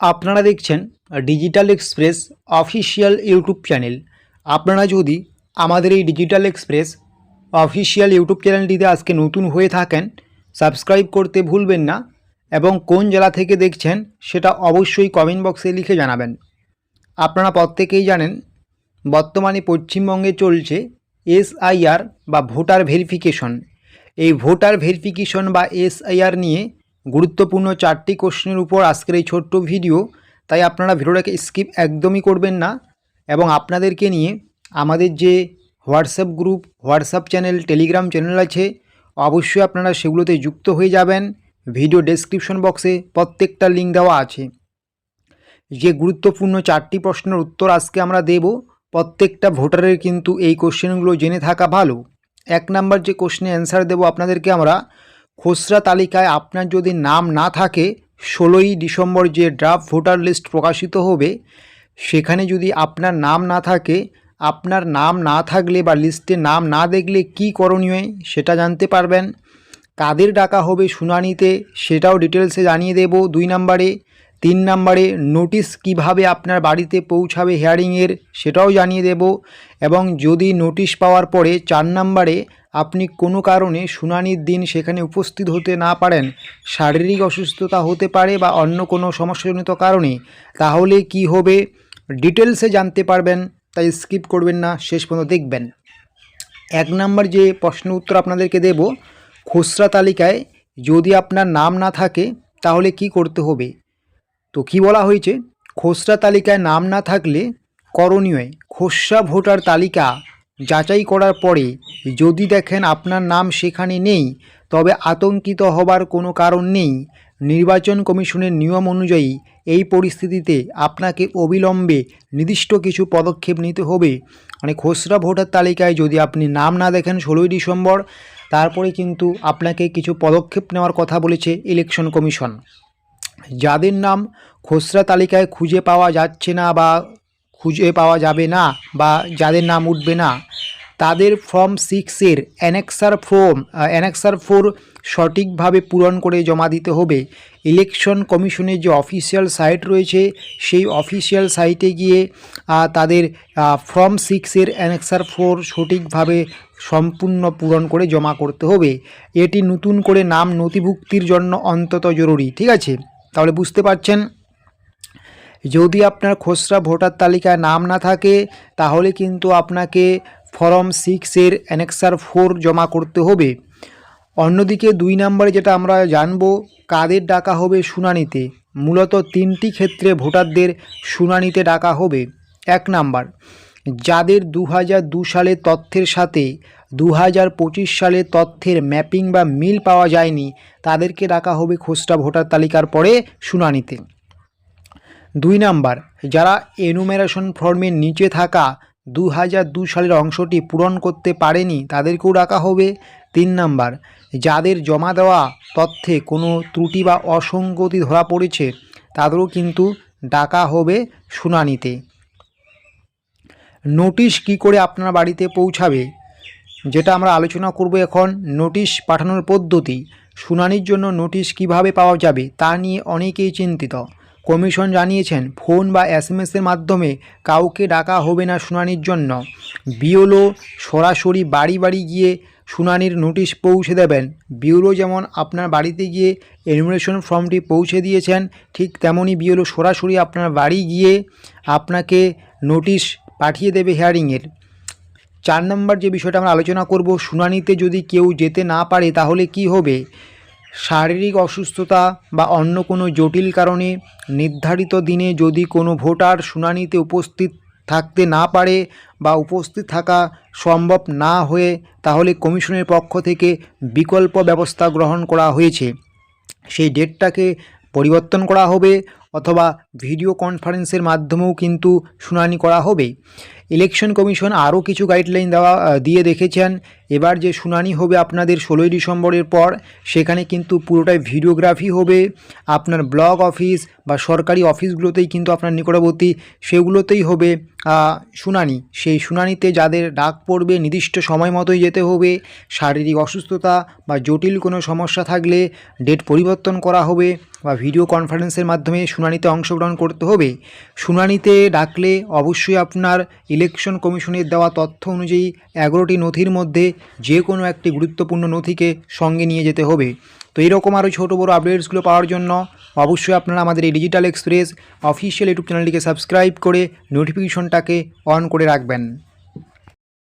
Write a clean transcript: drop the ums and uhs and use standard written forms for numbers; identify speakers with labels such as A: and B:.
A: আপনারা দেখছেন digital express official YouTube channel. আপনারা যদি আমাদের এই ডিজিটাল এক্সপ্রেস অফিসিয়াল ইউটিউব চ্যানেলটিতে আজকে নতুন হয়ে থাকেন, সাবস্ক্রাইব করতে ভুলবেন না এবং কোন জেলা থেকে দেখছেন সেটা অবশ্যই কমেন্ট বক্সে লিখে জানাবেন। আপনারা প্রত্যেকেই জানেন বর্তমানে পশ্চিমবঙ্গে চলছে এসআইআর বা ভোটার ভেরিফিকেশন। এই ভোটার ভেরিফিকেশন বা এসআইআর নিয়ে গুরুত্বপূর্ণ 4টি কোশ্চেনের উপর আজকের এই ছোট্ট ভিডিও, তাই আপনারা ভিডিওটাকে স্কিপ একদমই করবেন না এবং আপনাদেরকে নিয়ে আমাদের যে WhatsApp group, WhatsApp channel, Telegram channel আছে, অবশ্যই আপনারা সেগুলোতে যুক্ত হয়ে যাবেন। ভিডিও ডেসক্রিপশন বক্সে প্রত্যেকটা লিঙ্ক দেওয়া আছে। যে গুরুত্বপূর্ণ 4টি প্রশ্নের উত্তর আজকে আমরা দেব, প্রত্যেকটা ভোটারের কিন্তু এই কোশ্চেনগুলো জেনে থাকা ভালো। 1 নাম্বার যে কোশ্চেনে অ্যান্সার দেব আপনাদেরকে আমরা, খসড়া তালিকায় আপনার যদি নাম না থাকে 16ই ডিসেম্বর যে ড্রাফট ভোটার লিস্ট প্রকাশিত হবে, সেখানে যদি আপনার নাম না থাকে, আপনার নাম না থাকলে বা লিস্টে নাম না দেখলে কি করণীয় সেটা জানতে পারবেন। কাদের ডাকা হবে শুনানিতে সেটাও ডিটেলসে জানিয়ে দেব 2 নাম্বারে। 3 নাম্বারে নোটিশ কিভাবে আপনার বাড়িতে পৌঁছাবে হিয়ারিংয়ের সেটাও জানিয়ে দেব। এবং যদি নোটিশ পাওয়ার পরে 4 নাম্বারে আপনি কোনো কারণে শুনানির দিন সেখানে উপস্থিত হতে না পারেন, শারীরিক অসুস্থতা হতে পারে বা অন্য কোনো সমস্যাজনিত কারণে, তাহলে কি হবে ডিটেলসে জানতে পারবেন। তাই স্কিপ করবেন না, শেষ পর্যন্ত দেখবেন। 1 নাম্বার যে প্রশ্ন উত্তর আপনাদেরকে দেব, খসড়া তালিকায় যদি আপনার নাম না থাকে তাহলে কি করতে হবে। তো কি বলা হয়েছে, খসড়া তালিকায় নাম না থাকলে করণীয়, খসড়া ভোটার তালিকা যাচাই করার পরে যদি দেখেন আপনার নাম সেখানে নেই, তবে আতঙ্কিত হবার কোনো কারণ নেই। নির্বাচন কমিশনের নিয়ম অনুযায়ী এই পরিস্থিতিতে আপনাকে অবিলম্বে নির্দিষ্ট কিছু পদক্ষেপ নিতে হবে। মানে খসড়া ভোটার তালিকায় যদি আপনি নাম না দেখেন 16ই ডিসেম্বর, তারপরে কিন্তু আপনাকে কিছু পদক্ষেপ নেওয়ার কথা বলেছে ইলেকশন কমিশন। যাদের নাম খসড়া তালিকায় খুঁজে পাওয়া যাচ্ছে না বা খুঁজে পাওয়া যাবে না বা যাদের নাম উঠবে না, তাদের ফর্ম 6-এর অ্যানেক্সার 4 সঠিকভাবে পূরণ করে জমা দিতে হবে। ইলেকশন কমিশনের যে অফিসিয়াল সাইট রয়েছে সেই অফিসিয়াল সাইটে গিয়ে তাদের ফর্ম 6-এর অ্যানেক্সার 4 সঠিকভাবে সম্পূর্ণ পূরণ করে জমা করতে হবে। এটি নতুন করে নাম নথিভুক্তির জন্য অন্তত জরুরি। ঠিক আছে, তাহলে বুঝতে পারছেন, যদি আপনার খসড়া ভোটার তালিকায় নাম না থাকে তাহলে কিন্তু আপনাকে ফর্ম 6-এর অ্যানেক্সার 4 জমা করতে হবে। অন্যদিকে 2 নম্বরে যেটা আমরা জানব, কাদের ডাকা হবে শুনানিতে। মূলত 3টি ক্ষেত্রে ভোটারদের শুনানিতে ডাকা হবে। 1 নাম্বার, যাদের 2002 সালের তথ্যের সাথে 2025 সালের তথ্যের ম্যাপিং বা মিল পাওয়া যায়নি, তাদেরকে ডাকা হবে খসড়া ভোটার তালিকার পরে শুনানিতে। 2 নাম্বার, যারা এনুমেরেশন ফর্মের নিচে থাকা 2002 সালের অংশটি পূরণ করতে পারেনি তাদেরকেও ডাকা হবে। 3 নাম্বার, যাদের জমা দেওয়া তথ্যে কোনো ত্রুটি বা অসঙ্গতি ধরা পড়েছে তাদেরও কিন্তু ডাকা হবে শুনানিতে। নোটিশ কি করে আপনার বাড়িতে পৌঁছাবে, যেটা আমরা আলোচনা করব এখন। নোটিশ পাঠানোর পদ্ধতি, শুনানির জন্য নোটিশ কিভাবে পাওয়া যাবে তা নিয়ে অনেকেই চিন্তিত। কমিশন জানিয়েছেন ফোন বা SMS-এর মাধ্যমে কাউকে ডাকা হবে না শুনানির জন্য। বিএলও সরাসরি বাড়ি বাড়ি গিয়ে শুনানির নোটিশ পৌঁছে দেবেন। বিএলও যেমন আপনার বাড়িতে গিয়ে এনুমারেশন ফর্মটি পৌঁছে দিয়েছেন, ঠিক তেমনই বিএলও সরাসরি আপনার বাড়ি গিয়ে আপনাকে নোটিশ পাঠিয়ে দেবে হিয়ারিংয়ের। 4 নম্বর যে বিষয়টা আমরা আলোচনা করব, শুনানিতে যদি কেউ যেতে না পারে তাহলে কি হবে। শারীরিক অসুস্থতা বা অন্য কোনো জটিল কারণে নির্ধারিত দিনে যদি কোনো ভোটার শুনানিতে উপস্থিত থাকতে না পারে বা উপস্থিত থাকা সম্ভব না হয়ে, তাহলে কমিশনের পক্ষ থেকে বিকল্প ব্যবস্থা গ্রহণ করা হয়েছে। সেই ডেটটাকে পরিবর্তন করা হবে অথবা ভিডিও কনফারেন্সের মাধ্যমেও কিন্তু শুনানি করা হবে। ইলেকশন কমিশন আরও কিছু গাইডলাইন দিয়ে রেখেছেন। এবার যে শুনানি হবে আপনাদের 16ই ডিসেম্বরের পর, সেখানে কিন্তু পুরোটাই ভিডিওগ্রাফি হবে। আপনার ব্লক অফিস বা সরকারি অফিসগুলোতেই কিন্তু আপনার নিকটবর্তী সেগুলোতেই হবে শুনানি। সেই শুনানিতে যাদের ডাক পড়বে নির্দিষ্ট সময় মতোই যেতে হবে। শারীরিক অসুস্থতা বা জটিল কোনো সমস্যা থাকলে ডেট পরিবর্তন করা হবে। বা ভিডিও কনফারেন্সের মাধ্যমে শুনানিতে অংশগ্রহণ করতে হবে। শুনানিতে ডাকলে অবশ্যই আপনার ইলেকশন কমিশনের দেওয়া তথ্য অনুযায়ী 11টি নথির মধ্যে যে কোনো একটি গুরুত্বপূর্ণ নথিকে সঙ্গে নিয়ে যেতে হবে। তো এইরকম আরও ছোটো বড়ো আপডেটসগুলো পাওয়ার জন্য অবশ্যই আপনারা আমাদের এই ডিজিটাল এক্সপ্রেস অফিসিয়াল ইউটিউব চ্যানেলটিকে সাবস্ক্রাইব করে নোটিফিকেশনটাকে অন করে রাখবেন।